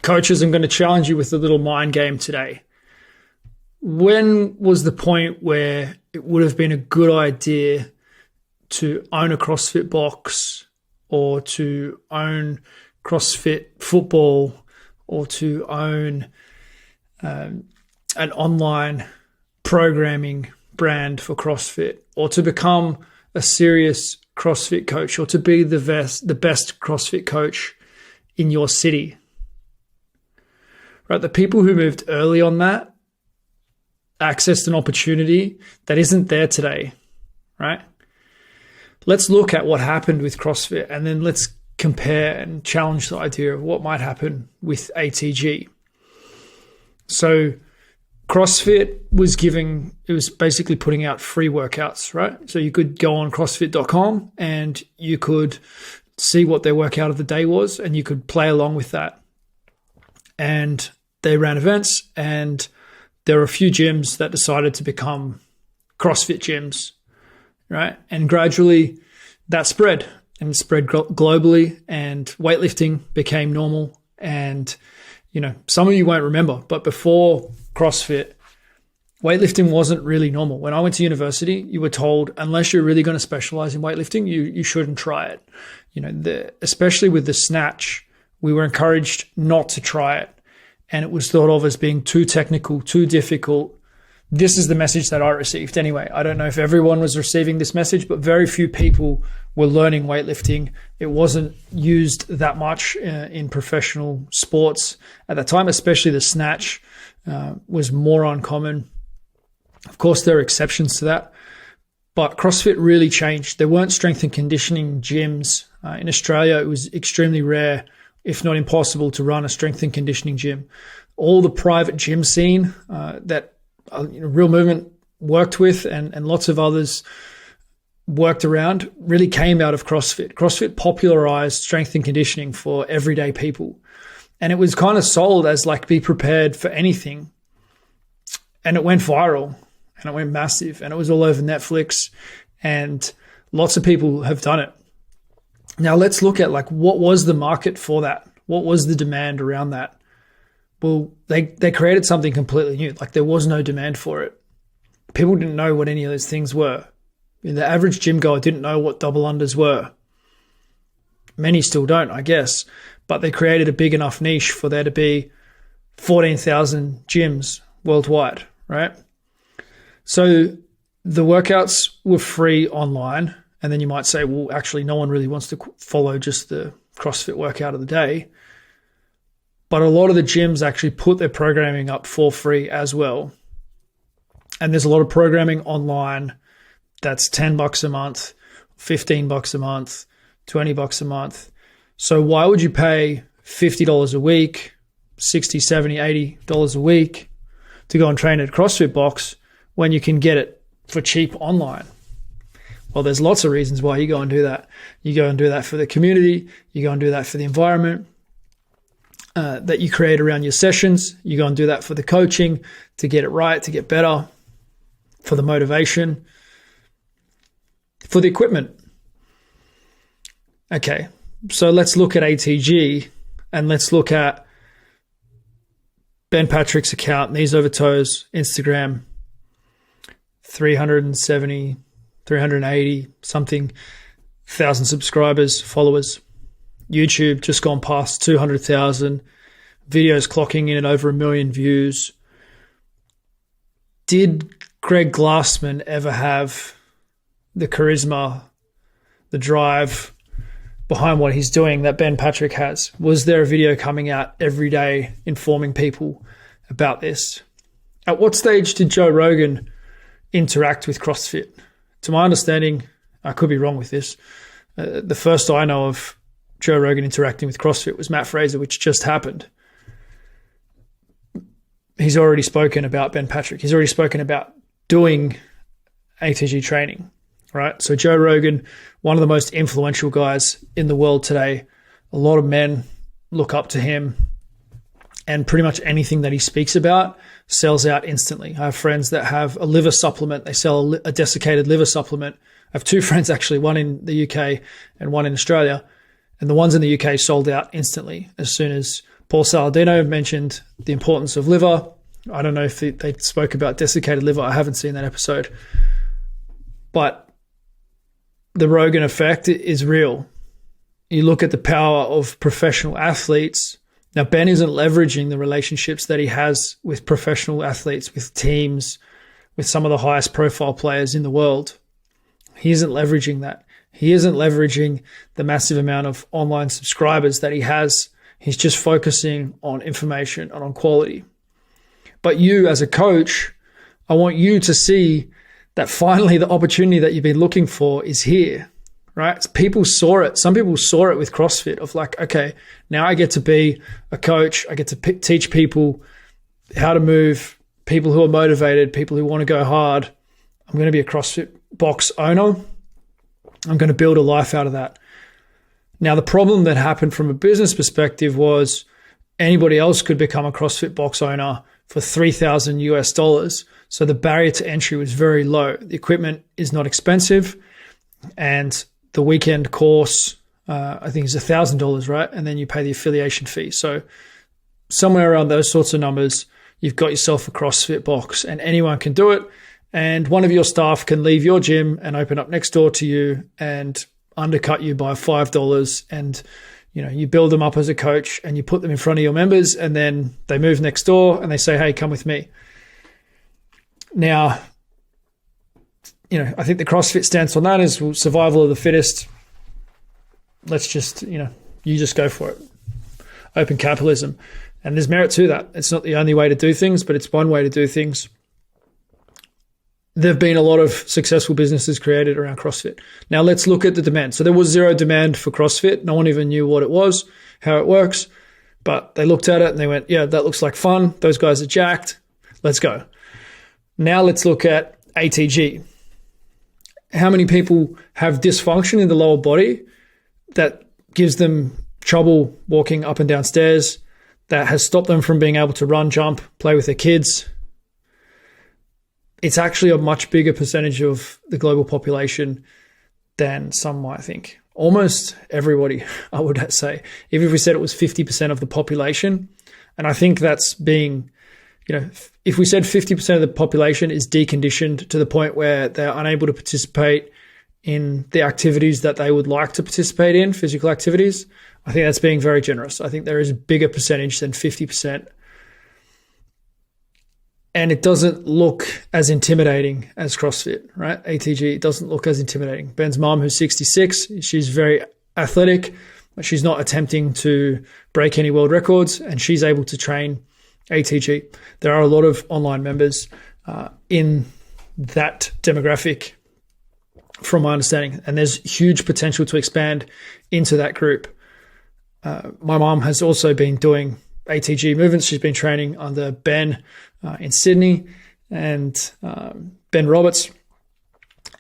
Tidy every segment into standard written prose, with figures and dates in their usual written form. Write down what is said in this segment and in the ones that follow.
Coaches, I'm going to challenge you with a little mind game today. When was the point where it would have been a good idea to own a CrossFit box or to own CrossFit football or to own an online programming brand for CrossFit, or to become a serious CrossFit coach, or to be the best CrossFit coach in your city? Right? The people who moved early on that accessed an opportunity that isn't there today, right? Let's look at what happened with CrossFit, and then let's compare and challenge the idea of what might happen with ATG. So CrossFit was basically putting out free workouts, right? So you could go on CrossFit.com and you could see what their workout of the day was, and you could play along with that. And they ran events, and there were a few gyms that decided to become CrossFit gyms, right? And gradually that spread globally, and weightlifting became normal. And, some of you won't remember, but before CrossFit, weightlifting wasn't really normal. When I went to university, you were told, unless you're really going to specialize in weightlifting, you shouldn't try it. Especially with the snatch, we were encouraged not to try it. And it was thought of as being too technical, too difficult. This is the message that I received anyway. I don't know if everyone was receiving this message, but very few people were learning weightlifting. It wasn't used that much in professional sports at that time, especially the snatch was more uncommon. Of course, there are exceptions to that, but CrossFit really changed. There weren't strength and conditioning gyms. In Australia, it was extremely rare, if not impossible, to run a strength and conditioning gym. All the private gym scene that Real Movement worked with and lots of others worked around really came out of CrossFit. CrossFit popularized strength and conditioning for everyday people. And it was kind of sold as like, be prepared for anything. And it went viral and it went massive, and it was all over Netflix, and lots of people have done it. Now let's look at what was the market for that? What was the demand around that? Well, they created something completely new. There was no demand for it. People didn't know what any of those things were. The average gym goer didn't know what double unders were. Many still don't, I guess. But they created a big enough niche for there to be 14,000 gyms worldwide, right? So the workouts were free online. And then you might say, well, actually, no one really wants to follow just the CrossFit workout of the day. But a lot of the gyms actually put their programming up for free as well. And there's a lot of programming online that's $10 a month, $15 a month, $20 a month. So why would you pay $50 a week, $60, $70, $80 a week to go and train at a CrossFit box when you can get it for cheap online? Well, there's lots of reasons why you go and do that. You go and do that for the community. You go and do that for the environment that you create around your sessions. You go and do that for the coaching, to get it right, to get better, for the motivation, for the equipment. Okay, so let's look at ATG, and let's look at Ben Patrick's account, Knees Over Toes, Instagram, 370, 380 something thousand subscribers, followers. YouTube just gone past 200,000, videos clocking in at over 1 million views. Did Greg Glassman ever have the charisma, the drive behind what he's doing that Ben Patrick has? Was there a video coming out every day informing people about this? At what stage did Joe Rogan interact with CrossFit? To my understanding, I could be wrong with this, the first I know of Joe Rogan interacting with CrossFit was Matt Fraser, which just happened. He's already spoken about Ben Patrick. He's already spoken about doing ATG training, right? So Joe Rogan, one of the most influential guys in the world today. A lot of men look up to him, and pretty much anything that he speaks about sells out instantly. I have friends that have a liver supplement. They sell a desiccated liver supplement. I have two friends actually, one in the UK and one in Australia. And the ones in the UK sold out instantly as soon as Paul Saladino mentioned the importance of liver. I don't know if they spoke about desiccated liver. I haven't seen that episode. But the Rogan effect is real. You look at the power of professional athletes. Now, Ben isn't leveraging the relationships that he has with professional athletes, with teams, with some of the highest profile players in the world. He isn't leveraging that. He isn't leveraging the massive amount of online subscribers that he has. He's just focusing on information and on quality. But you as a coach, I want you to see that finally the opportunity that you've been looking for is here, right? People saw it. Some people saw it with CrossFit of like, okay, now I get to be a coach. I get to teach people how to move, people who are motivated, people who want to go hard. I'm going to be a CrossFit box owner. I'm going to build a life out of that. Now, the problem that happened from a business perspective was anybody else could become a CrossFit box owner for $3,000 US. So the barrier to entry was very low. The equipment is not expensive, and the weekend course, I think is $1,000, right? And then you pay the affiliation fee. So somewhere around those sorts of numbers, you've got yourself a CrossFit box, and anyone can do it. And one of your staff can leave your gym and open up next door to you and undercut you by $5. And, you know, you build them up as a coach and you put them in front of your members, and then they move next door and they say, hey, come with me. Now, you know, I think the CrossFit stance on that is survival of the fittest. Let's just, you just go for it. Open capitalism. And there's merit to that. It's not the only way to do things, but it's one way to do things. There have been a lot of successful businesses created around CrossFit. Now let's look at the demand. So there was zero demand for CrossFit. No one even knew what it was, how it works, but they looked at it and they went, yeah, that looks like fun. Those guys are jacked. Let's go. Now let's look at ATG. How many people have dysfunction in the lower body that gives them trouble walking up and down stairs, that has stopped them from being able to run, jump, play with their kids? It's actually a much bigger percentage of the global population than some might think. Almost everybody, I would say. Even if we said it was 50% of the population, and I think that's being, if we said 50% of the population is deconditioned to the point where they're unable to participate in the activities that they would like to participate in, physical activities, I think that's being very generous. I think there is a bigger percentage than 50%. And it doesn't look as intimidating as CrossFit, right? ATG doesn't look as intimidating. Ben's mom, who's 66, she's very athletic, but she's not attempting to break any world records, and she's able to train ATG. There are a lot of online members in that demographic, from my understanding, and there's huge potential to expand into that group. My mom has also been doing ATG movements. She's been training under Ben in Sydney and Ben Roberts.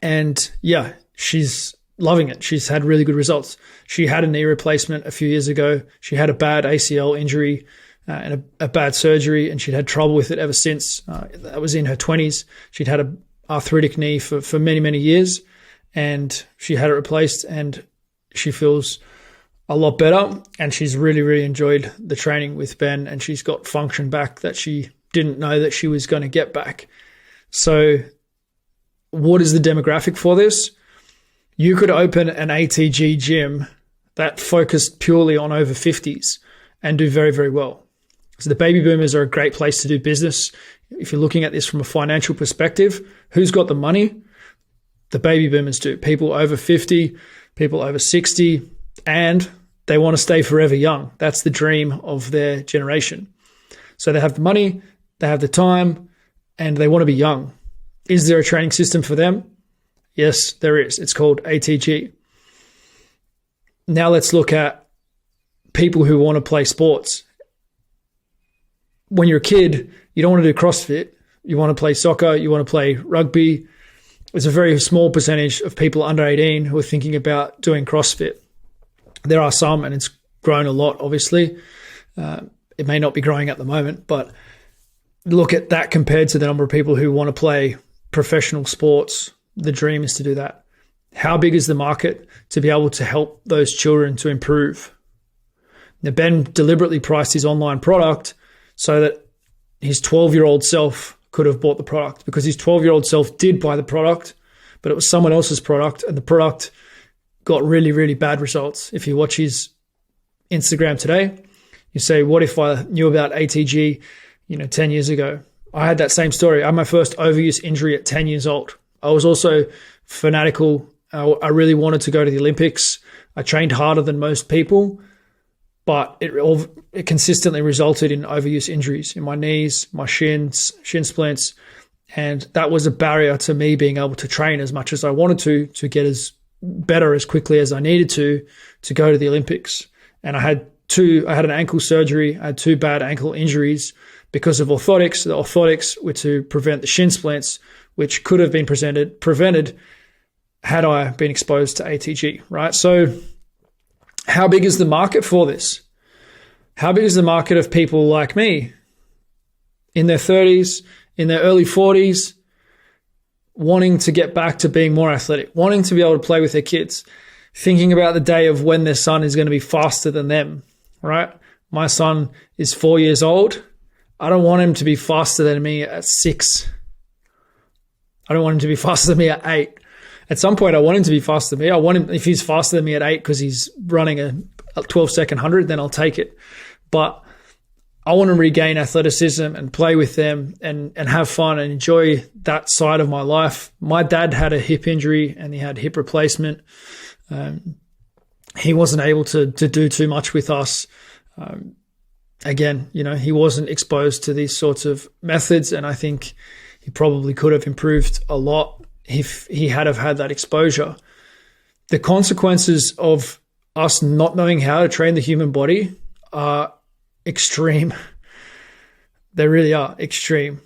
And yeah, she's loving it. She's had really good results. She had a knee replacement a few years ago. She had a bad ACL injury and a bad surgery, and she'd had trouble with it ever since. That was in her 20s. She'd had an arthritic knee for many, many years, and she had it replaced, and she feels a lot better, and she's really, really enjoyed the training with Ben, and she's got function back that she didn't know that she was going to get back. So what is the demographic for this? You could open an ATG gym that focused purely on over 50s and do very, very well. So the baby boomers are a great place to do business. If you're looking at this from a financial perspective, who's got the money? The baby boomers do. People over 50, people over 60, and they want to stay forever young. That's the dream of their generation. So they have the money, they have the time, and they want to be young. Is there a training system for them? Yes, there is. It's called ATG. Now let's look at people who want to play sports. When you're a kid, you don't want to do CrossFit. You want to play soccer, you want to play rugby. There's a very small percentage of people under 18 who are thinking about doing CrossFit. There are some, and it's grown a lot, obviously. It may not be growing at the moment, but look at that compared to the number of people who want to play professional sports. The dream is to do that. How big is the market to be able to help those children to improve? Now, Ben deliberately priced his online product so that his 12-year-old self could have bought the product, because his 12-year-old self did buy the product, but it was someone else's product, and the product got really, really bad results. If you watch his Instagram today, you say, what if I knew about ATG, 10 years ago? I had that same story. I had my first overuse injury at 10 years old. I was also fanatical. I really wanted to go to the Olympics. I trained harder than most people, but it consistently resulted in overuse injuries in my knees, my shin splints, and that was a barrier to me being able to train as much as I wanted to get as better as quickly as I needed to go to the Olympics. And I had an ankle surgery. I had 2 bad ankle injuries because of orthotics. The orthotics were to prevent the shin splints, which could have been prevented had I been exposed to ATG, right? So how big is the market for this? How big is the market of people like me in their 30s, in their early 40s, wanting to get back to being more athletic, wanting to be able to play with their kids, thinking about the day of when their son is going to be faster than them, right? My son is 4 years old. I don't want him to be faster than me at 6. I don't want him to be faster than me at 8. At some point, I want him to be faster than me. I want him, if he's faster than me at 8 because he's running a 12-second 100, then I'll take it. But I want to regain athleticism and play with them and have fun and enjoy that side of my life. My dad had a hip injury and he had hip replacement. He wasn't able to do too much with us. Again, he wasn't exposed to these sorts of methods, and I think he probably could have improved a lot if he had have had that exposure. The consequences of us not knowing how to train the human body are extreme. They really are extreme.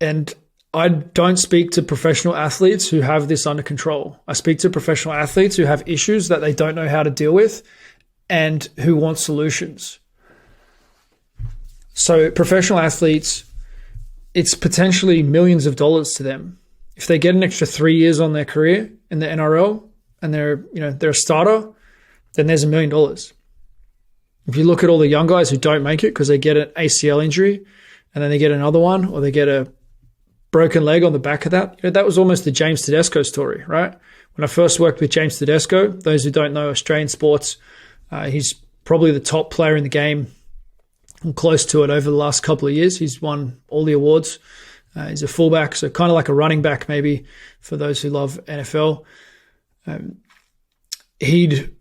And I don't speak to professional athletes who have this under control. I speak to professional athletes who have issues that they don't know how to deal with and who want solutions. So professional athletes, it's potentially millions of dollars to them. If they get an extra 3 years on their career in the NRL and they're a starter, then there's $1 million. If you look at all the young guys who don't make it because they get an ACL injury and then they get another one, or they get a broken leg on the back of that, that was almost the James Tedesco story, right? When I first worked with James Tedesco, those who don't know Australian sports, he's probably the top player in the game and close to it over the last couple of years. He's won all the awards. He's a fullback, so kind of like a running back maybe for those who love NFL. He'd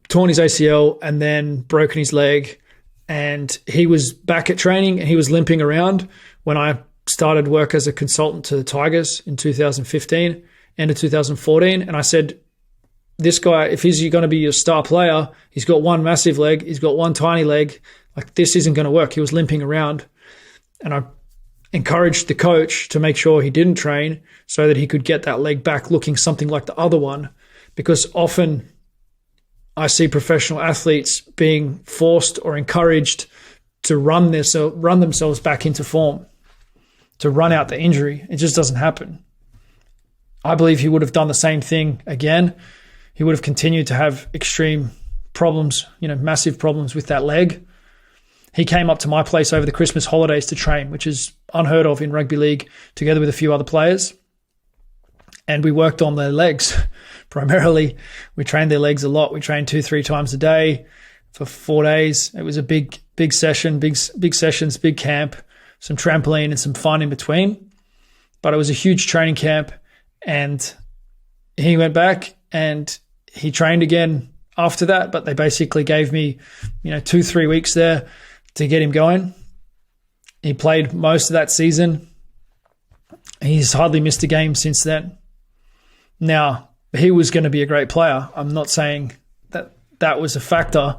torn his ACL and then broken his leg, and he was back at training and he was limping around when I started work as a consultant to the Tigers in 2015, end of 2014. And I said, this guy, if he's going to be your star player, he's got one massive leg, he's got one tiny leg, like this isn't going to work. He was limping around, and I encouraged the coach to make sure he didn't train so that he could get that leg back looking something like the other one, because often I see professional athletes being forced or encouraged to run themselves back into form, to run out the injury. It just doesn't happen. I believe he would have done the same thing again. He would have continued to have extreme problems, massive problems with that leg. He came up to my place over the Christmas holidays to train, which is unheard of in rugby league, together with a few other players. And we worked on their legs primarily. We trained their legs a lot. We trained 2-3 times a day for 4 days. It was a big session, big sessions, big camp, some trampoline and some fun in between. But it was a huge training camp, and he went back and he trained again after that. But they basically gave me, 2-3 weeks there to get him going. He played most of that season. He's hardly missed a game since then. Now, he was going to be a great player. I'm not saying that was a factor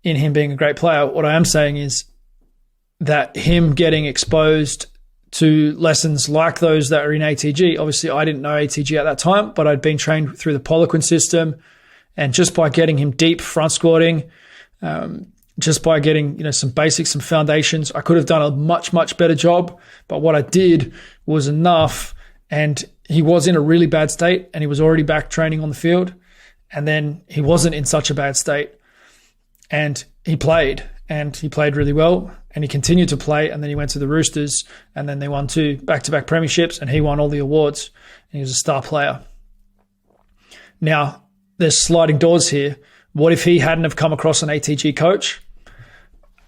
in him being a great player. What I am saying is that him getting exposed to lessons like those that are in ATG, obviously I didn't know ATG at that time, but I'd been trained through the Poliquin system. And just by getting him deep front squatting, just by getting some basics, some foundations, I could have done a much, much better job. But what I did was enough, and he was in a really bad state and he was already back training on the field. And then he wasn't in such a bad state. And he played, and he played really well, and he continued to play, and then he went to the Roosters, and then they won 2 back-to-back premierships, and he won all the awards, and he was a star player. Now, there's sliding doors here. What if he hadn't have come across an ATG coach?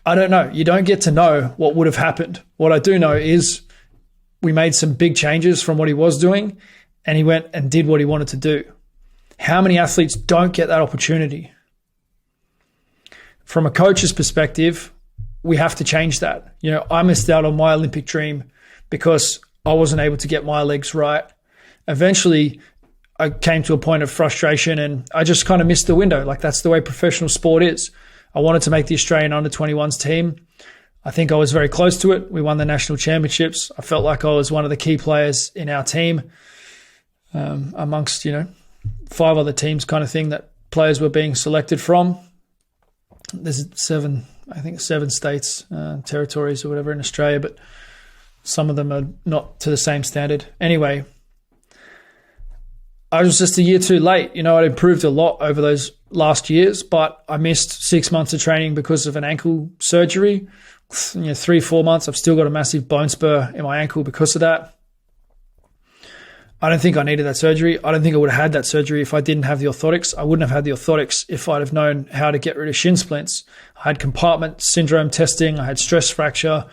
I don't know. You don't get to know what would have happened. What I do know is we made some big changes from what he was doing, and he went and did what he wanted to do. How many athletes don't get that opportunity? From a coach's perspective, we have to change that. I missed out on my Olympic dream because I wasn't able to get my legs right. Eventually, I came to a point of frustration and I just kind of missed the window. Like, that's the way professional sport is. I wanted to make the Australian under-21s team. I think I was very close to it. We won the national championships. I felt like I was one of the key players in our team, amongst, 5 other teams kind of thing that players were being selected from. There's 7 states, territories or whatever in Australia, but some of them are not to the same standard. Anyway, I was just a year too late. I'd improved a lot over those last years, but I missed 6 months of training because of an ankle surgery. 3-4 months, I've still got a massive bone spur in my ankle because of that. I don't think I needed that surgery. I don't think I would have had that surgery if I didn't have the orthotics. I wouldn't have had the orthotics if I'd have known how to get rid of shin splints. I had compartment syndrome testing. I had stress fracture,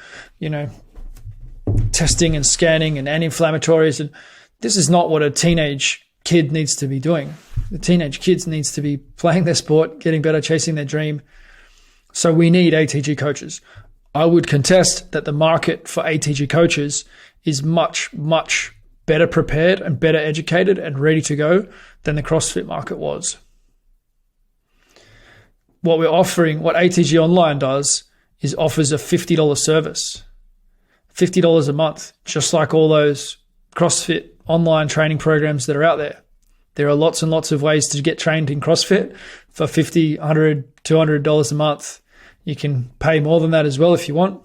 testing and scanning and anti-inflammatories. And this is not what a teenage kid needs to be doing. The teenage kids needs to be playing their sport, getting better, chasing their dream. So we need ATG coaches. I would contest that the market for ATG coaches is much, much better prepared and better educated and ready to go than the CrossFit market was. What we're offering, what ATG Online does, is offers a $50 service, $50 a month, just like all those CrossFit online training programs that are out there. There are lots and lots of ways to get trained in CrossFit for $50, $100, $200 a month. You can pay more than that as well if you want.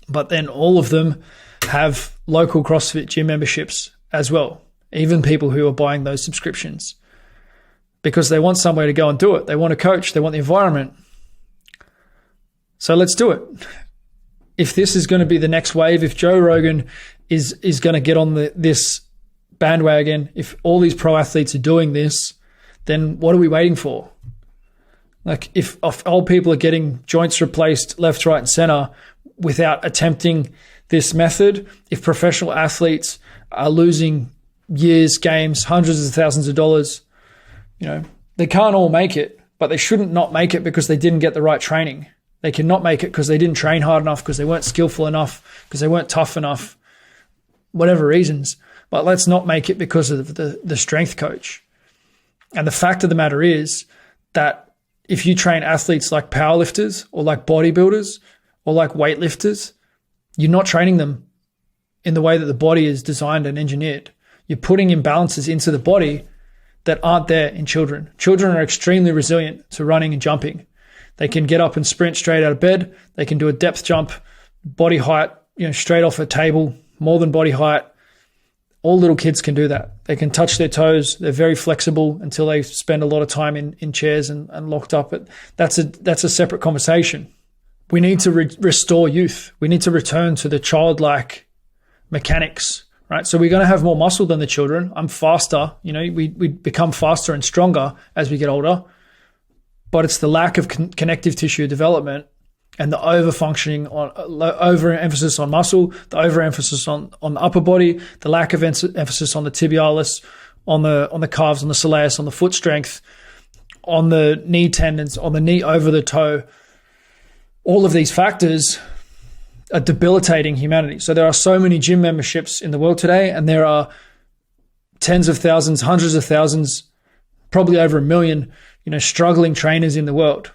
But then all of them have local CrossFit gym memberships as well, even people who are buying those subscriptions, because they want somewhere to go and do it. They want a coach. They want the environment. So let's do it. If this is going to be the next wave, if Joe Rogan is going to get on this bandwagon, if all these pro athletes are doing this, then what are we waiting for? Like, if old people are getting joints replaced left, right, and center without attempting this method, if professional athletes are losing years, games, hundreds of thousands of dollars, they can't all make it, but they shouldn't not make it because they didn't get the right training. They cannot make it because they didn't train hard enough, because they weren't skillful enough, because they weren't tough enough, whatever reasons. But let's not make it because of the strength coach. And the fact of the matter is that if you train athletes like powerlifters or like bodybuilders or like weightlifters, you're not training them in the way that the body is designed and engineered. You're putting imbalances into the body that aren't there in children. Children are extremely resilient to running and jumping. They can get up and sprint straight out of bed. They can do a depth jump, body height, straight off a table, more than body height. All little kids can do that. They can touch their toes. They're very flexible until they spend a lot of time in chairs and locked up. But that's a separate conversation. We need to restore youth. We need to return to the childlike mechanics, right? So we're going to have more muscle than the children. I'm faster. We become faster and stronger as we get older. But it's the lack of connective tissue development and the overemphasis on muscle, the overemphasis on the upper body, the lack of emphasis on the tibialis, on the calves, on the soleus, on the foot strength, on the knee tendons, on the knee over the toe. All of these factors are debilitating humanity. So there are so many gym memberships in the world today, and there are tens of thousands, hundreds of thousands, probably over 1 million, struggling trainers in the world.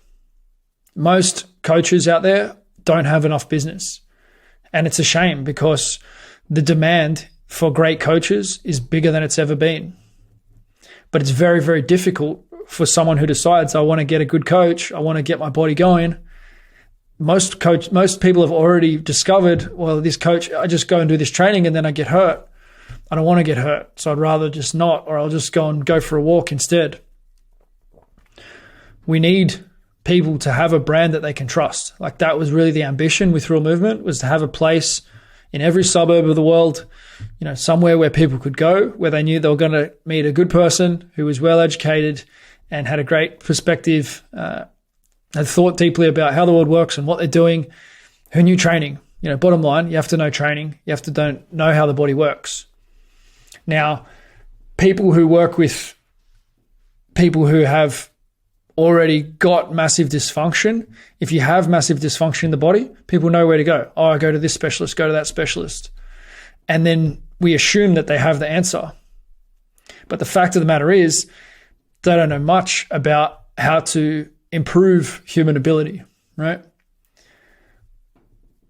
Most coaches out there don't have enough business. And it's a shame because the demand for great coaches is bigger than it's ever been. But it's very, very difficult for someone who decides, I want to get a good coach, I want to get my body going. Most people have already discovered, well, this coach, I just go and do this training and then I get hurt. I don't want to get hurt, so I'd rather just not, or I'll just go for a walk instead. We need people to have a brand that they can trust. Like, that was really the ambition with Real Movement, was to have a place in every suburb of the world, somewhere where people could go, where they knew they were going to meet a good person who was well educated and had a great perspective, had thought deeply about how the world works and what they're doing, who knew training. Bottom line, you have to know training. You have to know how the body works. Now, people who work with people who have already got massive dysfunction, if you have massive dysfunction in the body, people know where to go. Oh, I go to this specialist, go to that specialist. And then we assume that they have the answer. But the fact of the matter is, they don't know much about how to improve human ability, right?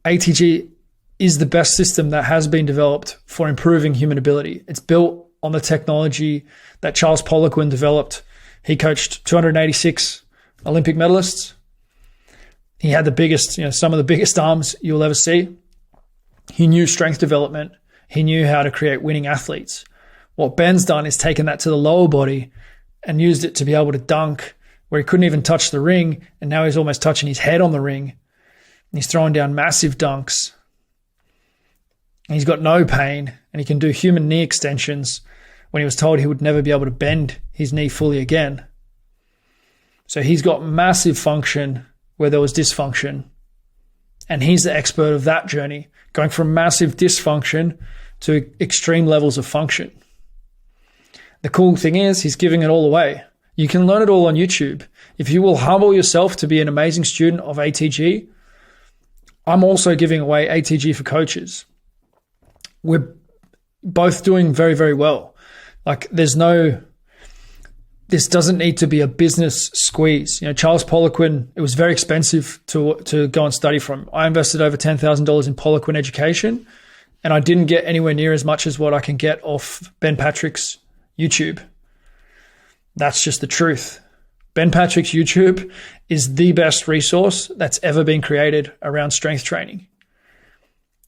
ATG is the best system that has been developed for improving human ability. It's built on the technology that Charles Poliquin developed. He coached 286 Olympic medalists. He had the biggest, some of the biggest arms you'll ever see. He knew strength development. He knew how to create winning athletes. What Ben's done is taken that to the lower body and used it to be able to dunk where he couldn't even touch the ring, and now he's almost touching his head on the ring. And he's throwing down massive dunks. And he's got no pain, and he can do human knee extensions when he was told he would never be able to bend his knee fully again. So he's got massive function where there was dysfunction. And he's the expert of that journey, going from massive dysfunction to extreme levels of function. The cool thing is, he's giving it all away. You can learn it all on YouTube. If you will humble yourself to be an amazing student of ATG, I'm also giving away ATG for coaches. We're both doing very, very well. Like, this doesn't need to be a business squeeze. Charles Poliquin, it was very expensive to go and study from. I invested over $10,000 in Poliquin education, and I didn't get anywhere near as much as what I can get off Ben Patrick's YouTube. That's just the truth. Ben Patrick's YouTube is the best resource that's ever been created around strength training.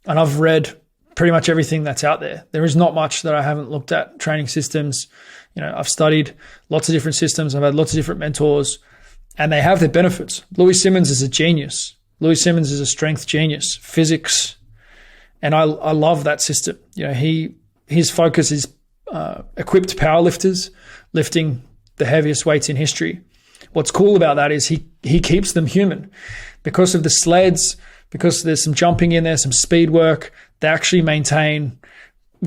And I've read pretty much everything that's out there. There is not much that I haven't looked at. Training systems, I've studied lots of different systems. I've had lots of different mentors, and they have their benefits. Louis Simmons is a genius. Louis Simmons is a strength genius, physics. And I love that system. His focus is equipped powerlifters lifting the heaviest weights in history. What's cool about that is he keeps them human. Because of the sleds, because there's some jumping in there, some speed work, they actually maintain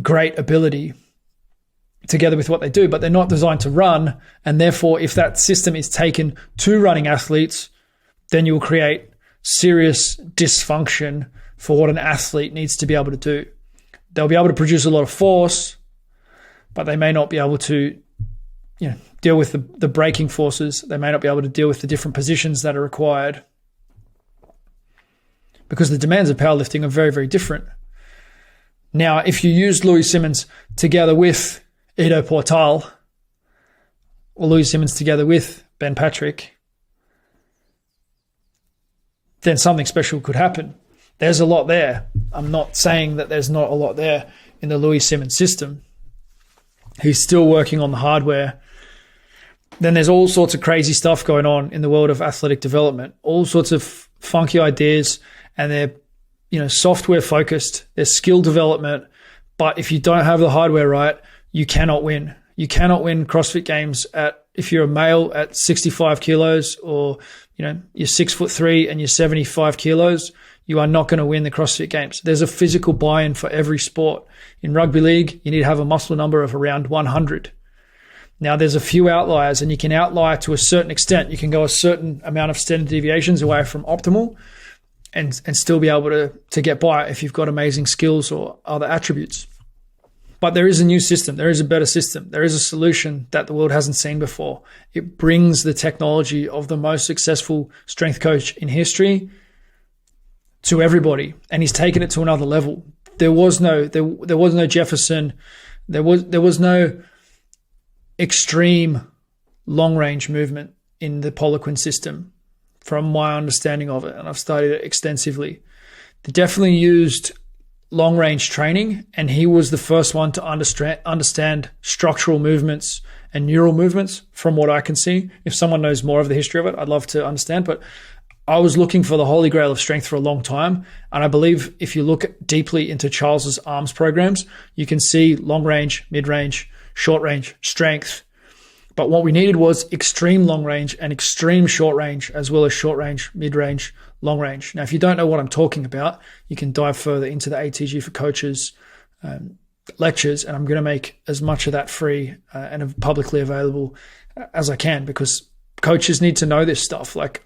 great ability together with what they do, but they're not designed to run. And therefore, if that system is taken to running athletes, then you will create serious dysfunction for what an athlete needs to be able to do. They'll be able to produce a lot of force, but they may not be able to deal with the braking forces. They may not be able to deal with the different positions that are required, because the demands of powerlifting are very, very different. Now, if you use Louis Simmons together with Ido Portal, or Louis Simmons together with Ben Patrick, then something special could happen. There's a lot there. I'm not saying that there's not a lot there in the Louis Simmons system. He's still working on the hardware. Then there's all sorts of crazy stuff going on in the world of athletic development, all sorts of funky ideas, and they're software focused, they're skill development. But if you don't have the hardware right, you cannot win. You cannot win CrossFit games if you're a male at 65 kilos, or you're 6'3" and you're 75 kilos. You are not going to win the CrossFit games. There's a physical buy-in for every sport. In rugby league, you need to have a muscle number of around 100. Now, there's a few outliers, and you can outlier to a certain extent. You can go a certain amount of standard deviations away from optimal and still be able to get by if you've got amazing skills or other attributes. But there is a new system. There is a better system. There is a solution that the world hasn't seen before. It brings the technology of the most successful strength coach in history to everybody, and he's taken it to another level. There was no Jefferson. There was no extreme long-range movement in the Poliquin system, from my understanding of it, and I've studied it extensively. They definitely used long range training, and he was the first one to understand structural movements and neural movements from what I can see. If someone knows more of the history of it, I'd love to understand. But I was looking for the holy grail of strength for a long time. And I believe if you look deeply into Charles's arms programs, you can see long range, mid range, short range, strength. But what we needed was extreme long range and extreme short range, as well as short range, mid range, long range. Now, if you don't know what I'm talking about, you can dive further into the ATG for Coaches lectures, and I'm going to make as much of that free and publicly available as I can, because coaches need to know this stuff. Like,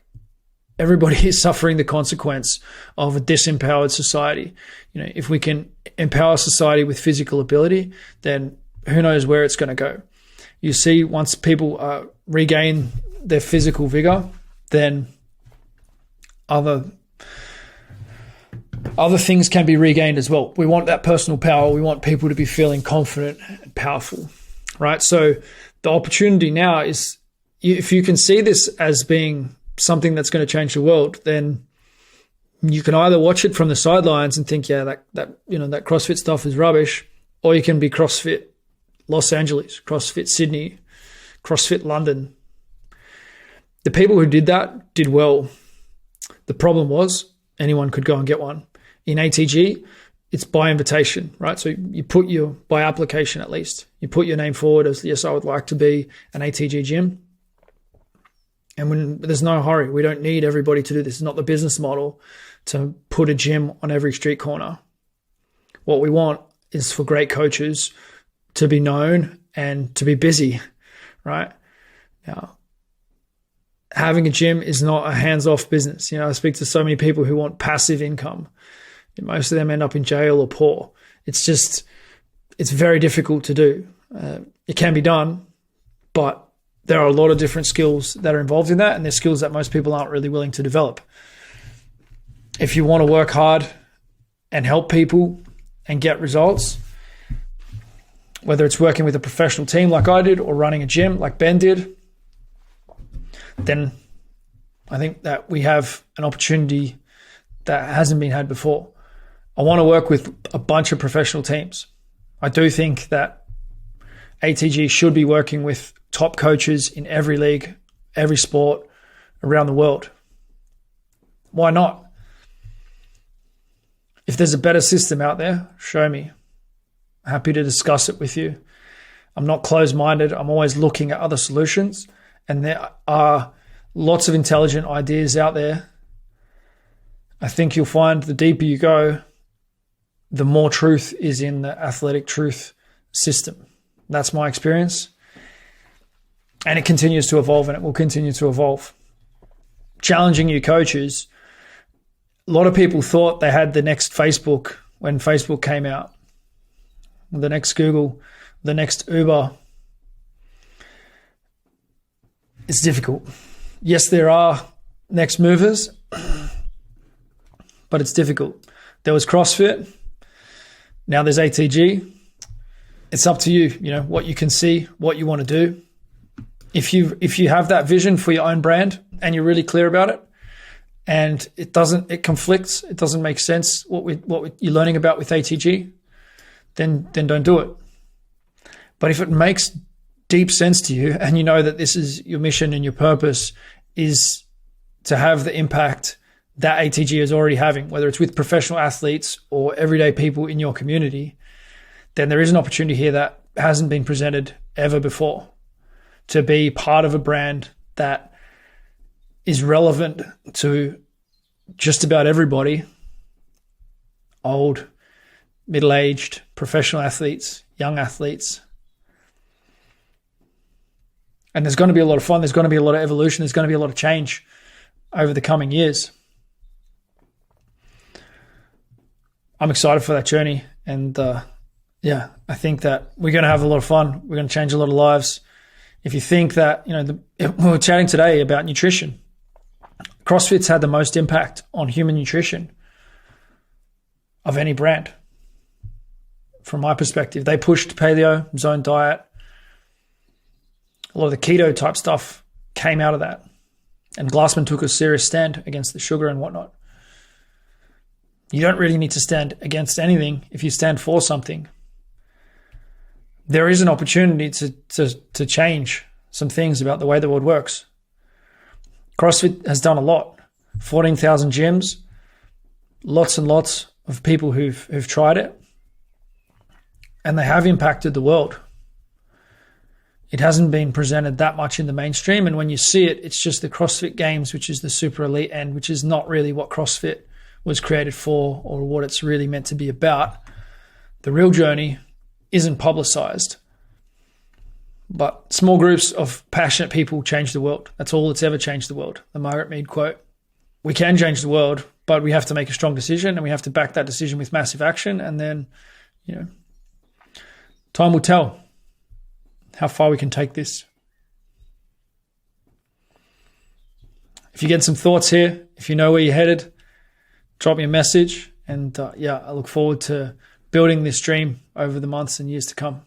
everybody is suffering the consequence of a disempowered society. You know, if we can empower society with physical ability, then who knows where it's going to go. You see, once people regain their physical vigor, then other things can be regained as well. We want that personal power. We want people to be feeling confident and powerful, right? So the opportunity now is, if you can see this as being something that's going to change the world, then you can either watch it from the sidelines and think, yeah, that CrossFit stuff is rubbish, or you can be CrossFit Los Angeles, CrossFit Sydney, CrossFit London. The people who did that did well. The problem was anyone could go and get one. In ATG, it's by invitation, right? So you put by application at least, you put your name forward as, yes, I would like to be an ATG gym. And when there's no hurry, we don't need everybody to do this. It's not the business model to put a gym on every street corner. What we want is for great coaches to be known and to be busy, right? Now, having a gym is not a hands-off business. You know, I speak to so many people who want passive income. Most of them end up in jail or poor. It's very difficult to do. It can be done, but there are a lot of different skills that are involved in that, and they're skills that most people aren't really willing to develop. If you want to work hard and help people and get results, whether it's working with a professional team like I did or running a gym like Ben did, then I think that we have an opportunity that hasn't been had before. I want to work with a bunch of professional teams. I do think that ATG should be working with top coaches in every league, every sport around the world. Why not? If there's a better system out there, show me. Happy to discuss it with you. I'm not closed-minded. I'm always looking at other solutions, and there are lots of intelligent ideas out there. I think you'll find the deeper you go, the more truth is in the athletic truth system. That's my experience. And it continues to evolve, and it will continue to evolve. Challenging you coaches, a lot of people thought they had the next Facebook when Facebook came out, the next Google, the next Uber. It's difficult. Yes, there are next movers, but it's difficult. There was CrossFit. Now there's ATG. It's up to you, what you can see, what you want to do. If you have that vision for your own brand and you're really clear about it, and it conflicts, it doesn't make sense what you're learning about with ATG, then don't do it. But if it makes deep sense to you, and you know that this is your mission and your purpose is to have the impact that ATG is already having, whether it's with professional athletes or everyday people in your community, then there is an opportunity here that hasn't been presented ever before, to be part of a brand that is relevant to just about everybody, old, middle-aged, professional athletes, young athletes. And there's going to be a lot of fun. There's going to be a lot of evolution. There's going to be a lot of change over the coming years. I'm excited for that journey. And I think that we're going to have a lot of fun. We're going to change a lot of lives. If you think that, we were chatting today about nutrition. CrossFit's had the most impact on human nutrition of any brand. From my perspective, they pushed paleo, zone diet. A lot of the keto type stuff came out of that. And Glassman took a serious stand against the sugar and whatnot. You don't really need to stand against anything if you stand for something. There is an opportunity to change some things about the way the world works. CrossFit has done a lot. 14,000 gyms, lots and lots of people who've tried it, and they have impacted the world. It hasn't been presented that much in the mainstream, and when you see it, it's just the CrossFit Games, which is the super elite end, which is not really what CrossFit was created for or what it's really meant to be about. The real journey isn't publicized, but small groups of passionate people change the world. That's all that's ever changed the world. The Margaret Mead quote. We can change the world, but we have to make a strong decision, and we have to back that decision with massive action. And then, time will tell how far we can take this. If you get some thoughts here, if you know where you're headed, drop me a message. And I look forward to building this dream over the months and years to come.